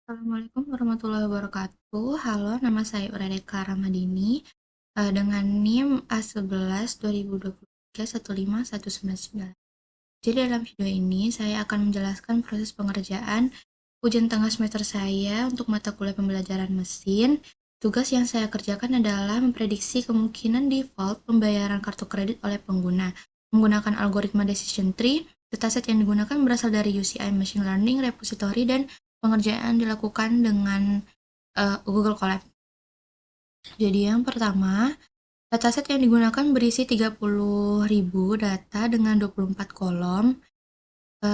Assalamualaikum warahmatullahi wabarakatuh. Halo, nama saya Uredeka Ramadini dengan NIM A11 2023 15199. Jadi dalam video ini saya akan menjelaskan proses pengerjaan ujian tengah semester saya untuk mata kuliah pembelajaran mesin. Tugas yang saya kerjakan adalah memprediksi kemungkinan default pembayaran kartu kredit oleh pengguna menggunakan algoritma decision tree. Dataset yang digunakan berasal dari UCI Machine Learning Repository dan pengerjaan dilakukan dengan Google Colab. Jadi yang pertama, dataset yang digunakan berisi 30.000 data dengan 24 kolom,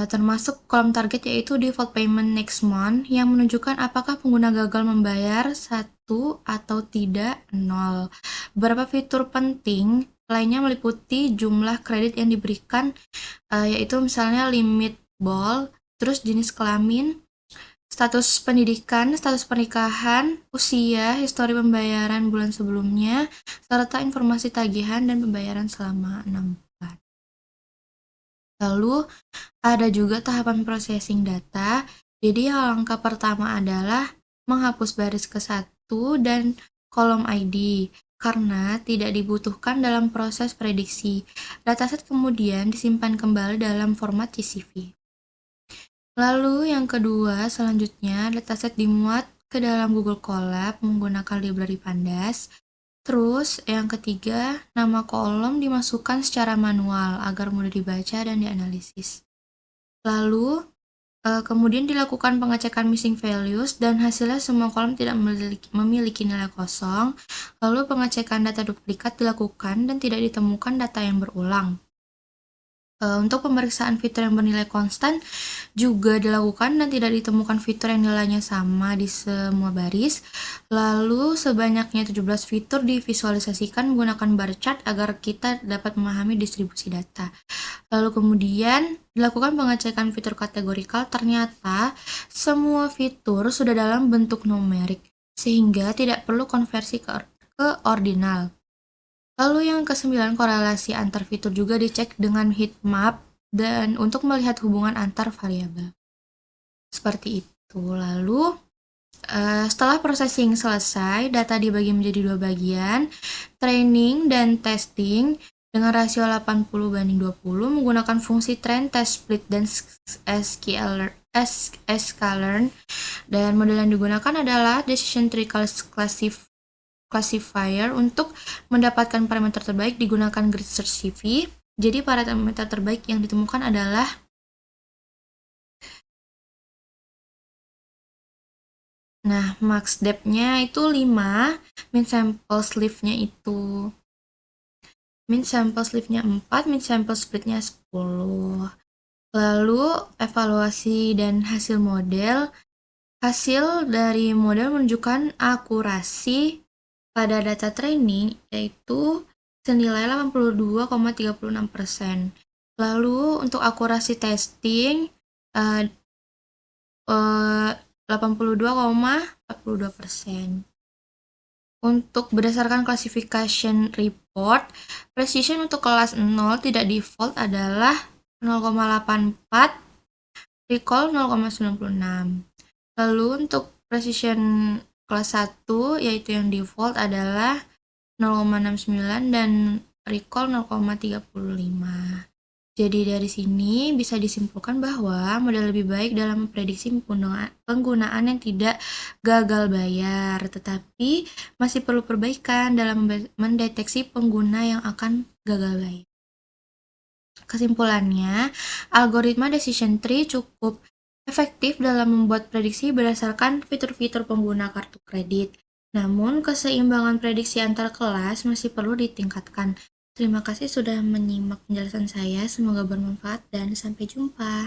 termasuk kolom target yaitu default payment next month yang menunjukkan apakah pengguna gagal membayar 1 atau tidak 0. Beberapa fitur penting lainnya meliputi jumlah kredit yang diberikan, yaitu misalnya limit ball, terus jenis kelamin, status pendidikan, status pernikahan, usia, histori pembayaran bulan sebelumnya, serta informasi tagihan dan pembayaran selama 6 bulan. Lalu ada juga tahapan processing data. Jadi langkah pertama adalah menghapus baris ke-1 dan kolom ID karena tidak dibutuhkan dalam proses prediksi. Dataset kemudian disimpan kembali dalam format CSV. Lalu yang kedua, selanjutnya dataset dimuat ke dalam Google Colab menggunakan library Pandas. Terus yang ketiga, nama kolom dimasukkan secara manual agar mudah dibaca dan dianalisis. Lalu kemudian dilakukan pengecekan missing values dan hasilnya semua kolom tidak memiliki nilai kosong. Lalu pengecekan data duplikat dilakukan dan tidak ditemukan data yang berulang. Untuk pemeriksaan fitur yang bernilai konstan juga dilakukan dan tidak ditemukan fitur yang nilainya sama di semua baris. Lalu sebanyaknya 17 fitur divisualisasikan menggunakan bar chart agar kita dapat memahami distribusi data. Lalu kemudian dilakukan pengecekan fitur kategorikal, ternyata semua fitur sudah dalam bentuk numerik sehingga tidak perlu konversi ke ordinal. Lalu yang ke-9, korelasi antar fitur juga dicek dengan heatmap dan untuk melihat hubungan antar variabel. Seperti itu. Lalu setelah processing selesai, data dibagi menjadi 2 bagian, training dan testing dengan rasio 80:20 menggunakan fungsi train, test, split, dan sklearn. Dan model yang digunakan adalah decision tree classifier. Untuk mendapatkan parameter terbaik digunakan grid search CV. Jadi parameter terbaik yang ditemukan adalah max depth-nya itu 5, min sample sleeve-nya 4, min sample split-nya 10. Lalu evaluasi dan hasil model. Hasil dari model menunjukkan akurasi pada data training yaitu senilai 82,36%. Lalu untuk akurasi testing 82,42%. Untuk berdasarkan classification report, precision untuk kelas 0 tidak default adalah 0,84, recall 0,96. Lalu untuk precision kelas 1 yaitu yang default adalah 0,69 dan recall 0,35. Jadi dari sini bisa disimpulkan bahwa model lebih baik dalam memprediksi penggunaan yang tidak gagal bayar, tetapi masih perlu perbaikan dalam mendeteksi pengguna yang akan gagal bayar. Kesimpulannya, algoritma decision tree cukup efektif dalam membuat prediksi berdasarkan fitur-fitur pengguna kartu kredit. Namun, keseimbangan prediksi antar kelas masih perlu ditingkatkan. Terima kasih sudah menyimak penjelasan saya, semoga bermanfaat dan sampai jumpa.